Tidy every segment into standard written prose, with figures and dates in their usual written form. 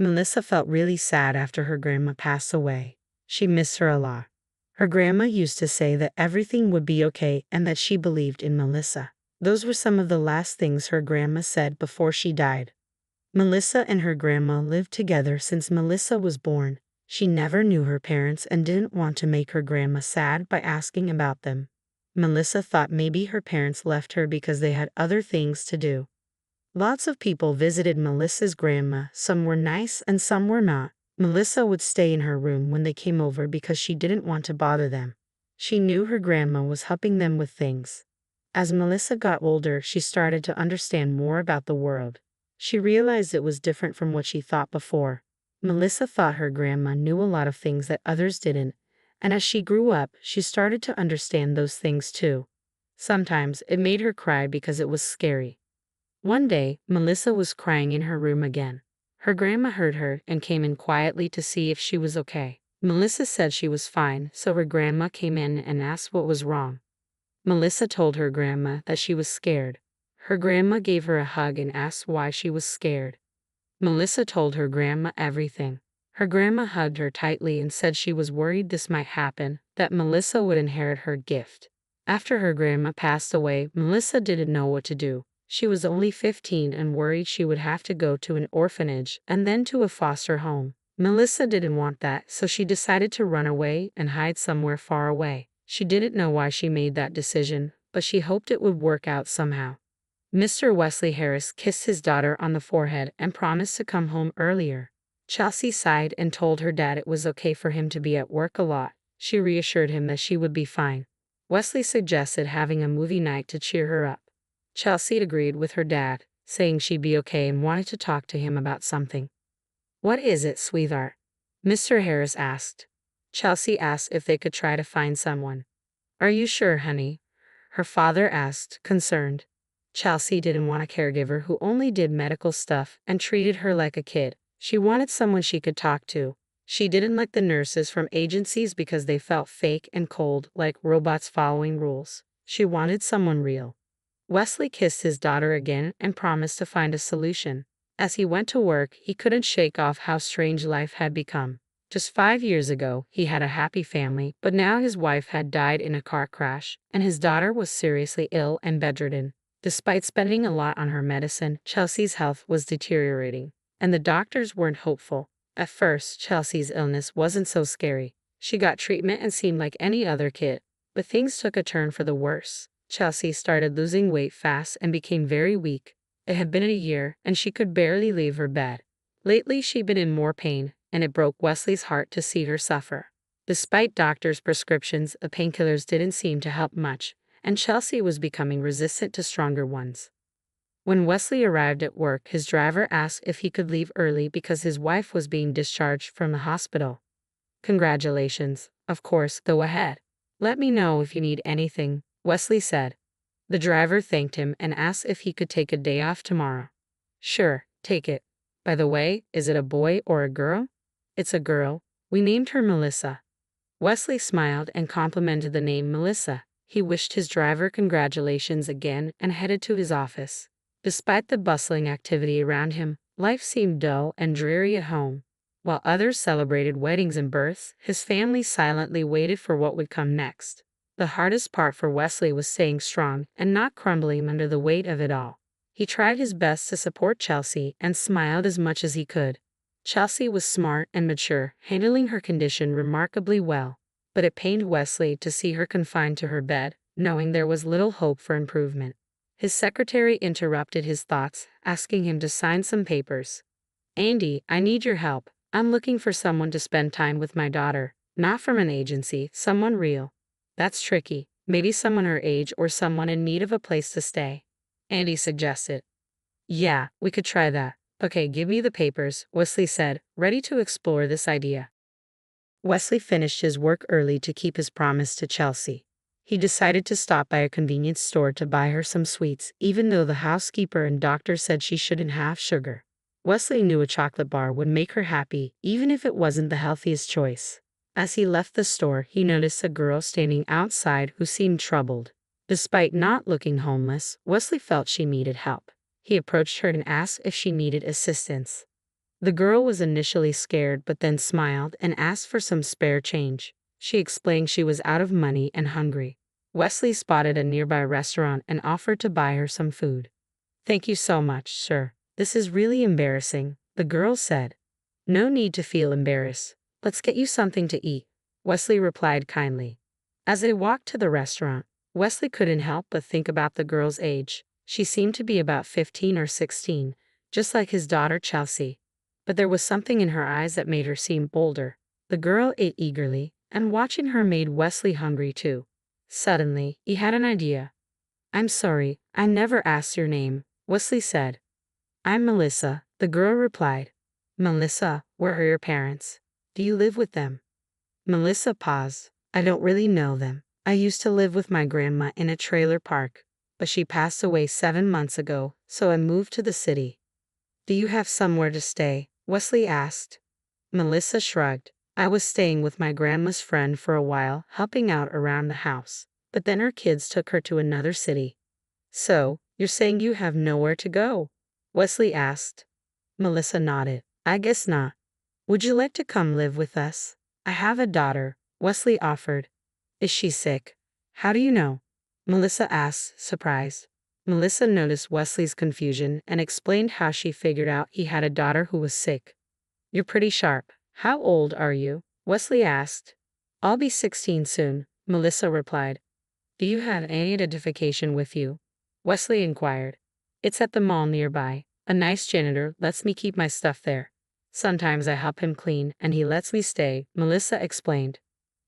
Melissa felt really sad after her grandma passed away. She missed her a lot. Her grandma used to say that everything would be okay and that she believed in Melissa. Those were some of the last things her grandma said before she died. Melissa and her grandma lived together since Melissa was born. She never knew her parents and didn't want to make her grandma sad by asking about them. Melissa thought maybe her parents left her because they had other things to do. Lots of people visited Melissa's grandma. Some were nice and some were not. Melissa would stay in her room when they came over because she didn't want to bother them. She knew her grandma was helping them with things. As Melissa got older, she started to understand more about the world. She realized it was different from what she thought before. Melissa thought her grandma knew a lot of things that others didn't, and as she grew up, she started to understand those things too. Sometimes it made her cry because it was scary. One day, Melissa was crying in her room again. Her grandma heard her and came in quietly to see if she was okay. Melissa said she was fine, so her grandma came in and asked what was wrong. Melissa told her grandma that she was scared. Her grandma gave her a hug and asked why she was scared. Melissa told her grandma everything. Her grandma hugged her tightly and said she was worried this might happen, that Melissa would inherit her gift. After her grandma passed away, Melissa didn't know what to do. She was only 15 and worried she would have to go to an orphanage and then to a foster home. Melissa didn't want that, so she decided to run away and hide somewhere far away. She didn't know why she made that decision, but she hoped it would work out somehow. Mr. Wesley Harris kissed his daughter on the forehead and promised to come home earlier. Chelsea sighed and told her dad it was okay for him to be at work a lot. She reassured him that she would be fine. Wesley suggested having a movie night to cheer her up. Chelsea agreed with her dad, saying she'd be okay and wanted to talk to him about something. "What is it, sweetheart?" Mr. Harris asked. Chelsea asked if they could try to find someone. "Are you sure, honey?" her father asked, concerned. Chelsea didn't want a caregiver who only did medical stuff and treated her like a kid. She wanted someone she could talk to. She didn't like the nurses from agencies because they felt fake and cold, like robots following rules. She wanted someone real. Wesley kissed his daughter again and promised to find a solution. As he went to work, he couldn't shake off how strange life had become. Just 5 years ago, he had a happy family, but now his wife had died in a car crash, and his daughter was seriously ill and bedridden. Despite spending a lot on her medicine, Chelsea's health was deteriorating, and the doctors weren't hopeful. At first, Chelsea's illness wasn't so scary. She got treatment and seemed like any other kid, but things took a turn for the worse. Chelsea started losing weight fast and became very weak. It had been a year, and she could barely leave her bed. Lately, she'd been in more pain, and it broke Wesley's heart to see her suffer. Despite doctors' prescriptions, the painkillers didn't seem to help much, and Chelsea was becoming resistant to stronger ones. When Wesley arrived at work, his driver asked if he could leave early because his wife was being discharged from the hospital. "Congratulations. Of course, go ahead. Let me know if you need anything," Wesley said. The driver thanked him and asked if he could take a day off tomorrow. "Sure, take it. By the way, is it a boy or a girl?" "It's a girl. We named her Melissa." Wesley smiled and complimented the name Melissa. He wished his driver congratulations again and headed to his office. Despite the bustling activity around him, life seemed dull and dreary at home. While others celebrated weddings and births, his family silently waited for what would come next. The hardest part for Wesley was staying strong and not crumbling under the weight of it all. He tried his best to support Chelsea and smiled as much as he could. Chelsea was smart and mature, handling her condition remarkably well. But it pained Wesley to see her confined to her bed, knowing there was little hope for improvement. His secretary interrupted his thoughts, asking him to sign some papers. "Andy, I need your help. I'm looking for someone to spend time with my daughter. Not from an agency, someone real." "That's tricky. Maybe someone her age or someone in need of a place to stay," Andy suggested. "Yeah, we could try that. Okay, give me the papers," Wesley said, ready to explore this idea. Wesley finished his work early to keep his promise to Chelsea. He decided to stop by a convenience store to buy her some sweets, even though the housekeeper and doctor said she shouldn't have sugar. Wesley knew a chocolate bar would make her happy, even if it wasn't the healthiest choice. As he left the store, he noticed a girl standing outside who seemed troubled. Despite not looking homeless, Wesley felt she needed help. He approached her and asked if she needed assistance. The girl was initially scared but then smiled and asked for some spare change. She explained she was out of money and hungry. Wesley spotted a nearby restaurant and offered to buy her some food. "Thank you so much, sir. This is really embarrassing," the girl said. "No need to feel embarrassed. Let's get you something to eat," Wesley replied kindly. As they walked to the restaurant, Wesley couldn't help but think about the girl's age. She seemed to be about 15 or 16, just like his daughter Chelsea. But there was something in her eyes that made her seem bolder. The girl ate eagerly, and watching her made Wesley hungry too. Suddenly, he had an idea. "I'm sorry, I never asked your name," Wesley said. "I'm Melissa," the girl replied. "Melissa, where are your parents? Do you live with them?" Melissa paused. "I don't really know them. I used to live with my grandma in a trailer park, but she passed away 7 months ago, so I moved to the city." "Do you have somewhere to stay?" Wesley asked. Melissa shrugged. "I was staying with my grandma's friend for a while, helping out around the house, but then her kids took her to another city." "So, you're saying you have nowhere to go?" Wesley asked. Melissa nodded. "I guess not. Would you like to come live with us? I have a daughter," Wesley offered. "Is she sick?" "How do you know?" Melissa asked, surprised. Melissa noticed Wesley's confusion and explained how she figured out he had a daughter who was sick. "You're pretty sharp. How old are you?" Wesley asked. "I'll be 16 soon," Melissa replied. "Do you have any identification with you?" Wesley inquired. "It's at the mall nearby. A nice janitor lets me keep my stuff there. Sometimes I help him clean, and he lets me stay," Melissa explained.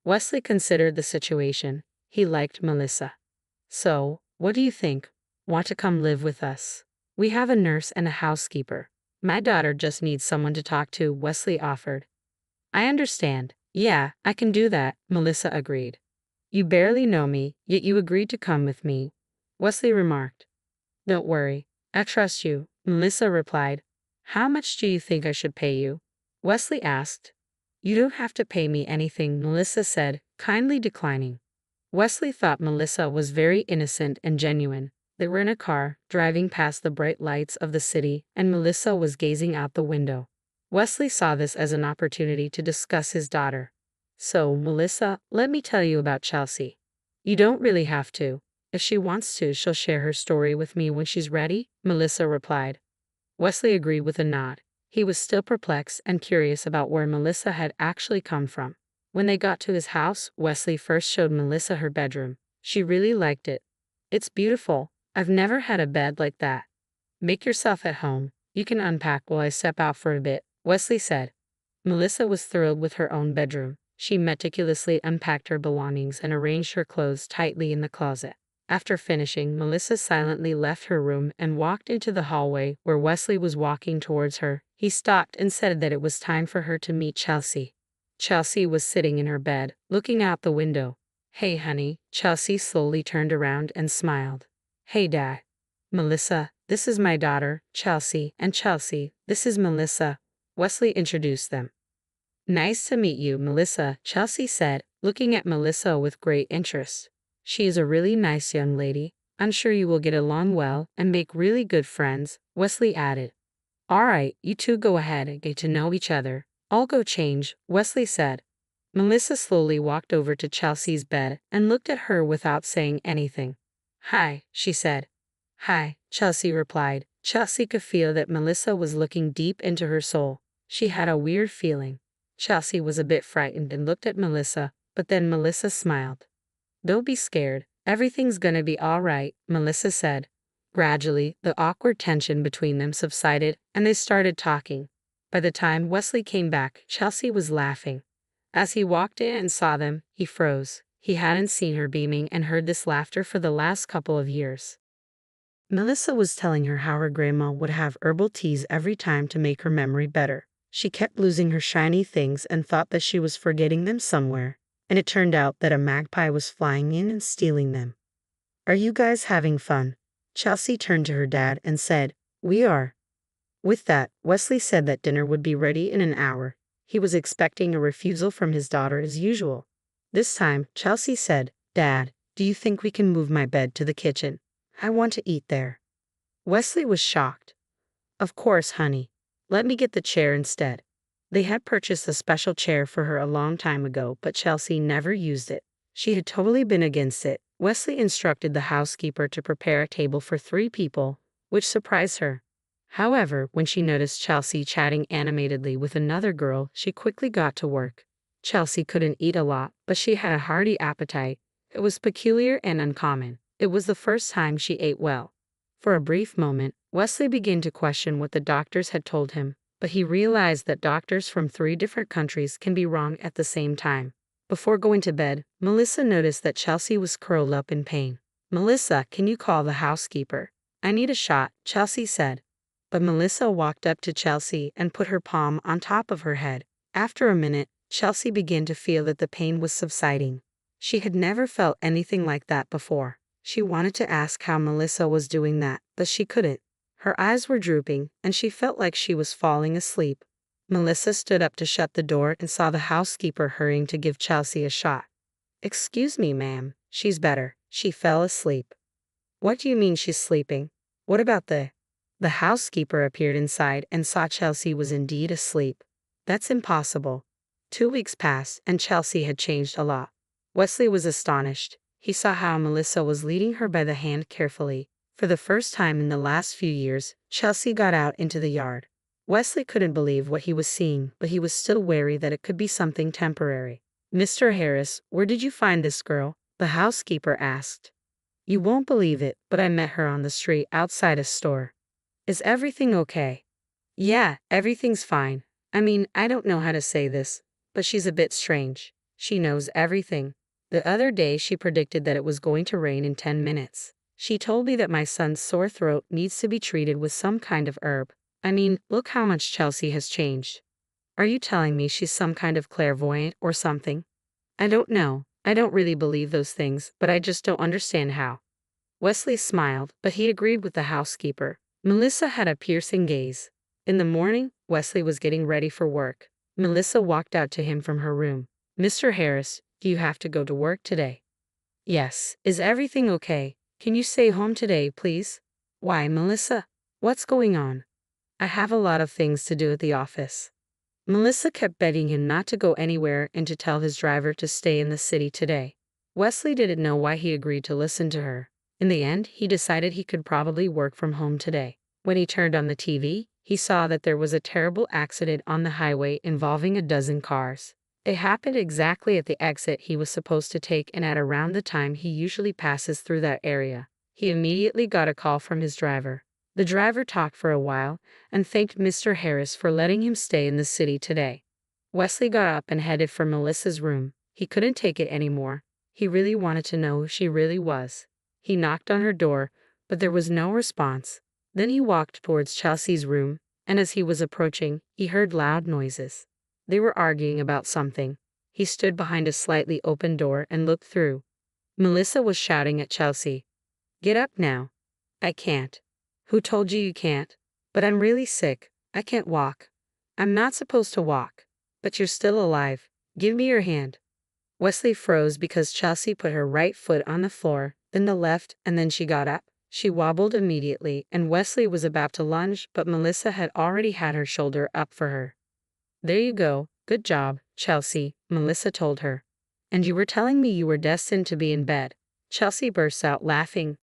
Wesley considered the situation. He liked Melissa. "So, what do you think? Want to come live with us? We have a nurse and a housekeeper. My daughter just needs someone to talk to," Wesley offered. "I understand. Yeah, I can do that," Melissa agreed. "You barely know me, yet you agreed to come with me," Wesley remarked. "Don't worry. I trust you," Melissa replied. "How much do you think I should pay you?" Wesley asked. "You don't have to pay me anything," Melissa said, kindly declining. Wesley thought Melissa was very innocent and genuine. They were in a car, driving past the bright lights of the city, and Melissa was gazing out the window. Wesley saw this as an opportunity to discuss his daughter. "So, Melissa, let me tell you about Chelsea." "You don't really have to. If she wants to, she'll share her story with me when she's ready," Melissa replied. Wesley agreed with a nod. He was still perplexed and curious about where Melissa had actually come from. When they got to his house, Wesley first showed Melissa her bedroom. She really liked it. "It's beautiful. I've never had a bed like that." "Make yourself at home. You can unpack while I step out for a bit," Wesley said. Melissa was thrilled with her own bedroom. She meticulously unpacked her belongings and arranged her clothes tightly in the closet. After finishing, Melissa silently left her room and walked into the hallway where Wesley was walking towards her. He stopped and said that it was time for her to meet Chelsea. Chelsea was sitting in her bed, looking out the window. "Hey, honey." Chelsea slowly turned around and smiled. "Hey, Dad." "Melissa, this is my daughter, Chelsea, and Chelsea, this is Melissa." Wesley introduced them. "Nice to meet you, Melissa," Chelsea said, looking at Melissa with great interest. "She is a really nice young lady. I'm sure you will get along well and make really good friends," Wesley added. "All right, you two go ahead and get to know each other. I'll go change," Wesley said. Melissa slowly walked over to Chelsea's bed and looked at her without saying anything. "Hi," she said. "Hi," Chelsea replied. Chelsea could feel that Melissa was looking deep into her soul. She had a weird feeling. Chelsea was a bit frightened and looked at Melissa, but then Melissa smiled. "Don't be scared. Everything's gonna be all right," Melissa said. Gradually, the awkward tension between them subsided, and they started talking. By the time Wesley came back, Chelsea was laughing. As he walked in and saw them, he froze. He hadn't seen her beaming and heard this laughter for the last couple of years. Melissa was telling her how her grandma would have herbal teas every time to make her memory better. She kept losing her shiny things and thought that she was forgetting them somewhere, and it turned out that a magpie was flying in and stealing them. "Are you guys having fun?" Chelsea turned to her dad and said, "We are." With that, Wesley said that dinner would be ready in an hour. He was expecting a refusal from his daughter as usual. This time, Chelsea said, "Dad, do you think we can move my bed to the kitchen? I want to eat there." Wesley was shocked. "Of course, honey. Let me get the chair instead. They had purchased a special chair for her a long time ago, but Chelsea never used it. She had totally been against it. Wesley instructed the housekeeper to prepare a table for 3 people, which surprised her. However, when she noticed Chelsea chatting animatedly with another girl, she quickly got to work. Chelsea couldn't eat a lot, but she had a hearty appetite. It was peculiar and uncommon. It was the first time she ate well. For a brief moment, Wesley began to question what the doctors had told him, but he realized that doctors from 3 different countries can be wrong at the same time. Before going to bed, Melissa noticed that Chelsea was curled up in pain. "Melissa, can you call the housekeeper? I need a shot," Chelsea said. But Melissa walked up to Chelsea and put her palm on top of her head. After a minute, Chelsea began to feel that the pain was subsiding. She had never felt anything like that before. She wanted to ask how Melissa was doing that, but she couldn't. Her eyes were drooping, and she felt like she was falling asleep. Melissa stood up to shut the door and saw the housekeeper hurrying to give Chelsea a shot. "Excuse me, ma'am, she's better. She fell asleep." "What do you mean she's sleeping? What about The housekeeper appeared inside and saw Chelsea was indeed asleep. "That's impossible." 2 weeks passed, and Chelsea had changed a lot. Wesley was astonished. He saw how Melissa was leading her by the hand carefully. For the first time in the last few years, Chelsea got out into the yard. Wesley couldn't believe what he was seeing, but he was still wary that it could be something temporary. "Mr. Harris, where did you find this girl?" the housekeeper asked. "You won't believe it, but I met her on the street outside a store." "Is everything okay?" "Yeah, everything's fine. I mean, I don't know how to say this, but she's a bit strange. She knows everything. The other day she predicted that it was going to rain in 10 minutes. She told me that my son's sore throat needs to be treated with some kind of herb. I mean, look how much Chelsea has changed. Are you telling me she's some kind of clairvoyant or something?" "I don't know. I don't really believe those things, but I just don't understand how." Wesley smiled, but he agreed with the housekeeper. Melissa had a piercing gaze. In the morning, Wesley was getting ready for work. Melissa walked out to him from her room. "Mr. Harris, do you have to go to work today?" "Yes. Is everything okay? Can you stay home today, please?" "Why, Melissa? What's going on?" "I have a lot of things to do at the office." Melissa kept begging him not to go anywhere and to tell his driver to stay in the city today. Wesley didn't know why he agreed to listen to her. In the end, he decided he could probably work from home today. When he turned on the TV, he saw that there was a terrible accident on the highway involving a dozen cars. It happened exactly at the exit he was supposed to take and at around the time he usually passes through that area. He immediately got a call from his driver. The driver talked for a while and thanked Mr. Harris for letting him stay in the city today. Wesley got up and headed for Melissa's room. He couldn't take it anymore. He really wanted to know who she really was. He knocked on her door, but there was no response. Then he walked towards Chelsea's room, and as he was approaching, he heard loud noises. They were arguing about something. He stood behind a slightly open door and looked through. Melissa was shouting at Chelsea. "Get up now." "I can't." "Who told you you can't?" "But I'm really sick. I can't walk." "I'm not supposed to walk." "But you're still alive. Give me your hand." Wesley froze because Chelsea put her right foot on the floor, then the left, and then she got up. She wobbled immediately, and Wesley was about to lunge, but Melissa had already had her shoulder up for her. "There you go. Good job, Chelsea," Melissa told her. "And you were telling me you were destined to be in bed." Chelsea burst out laughing.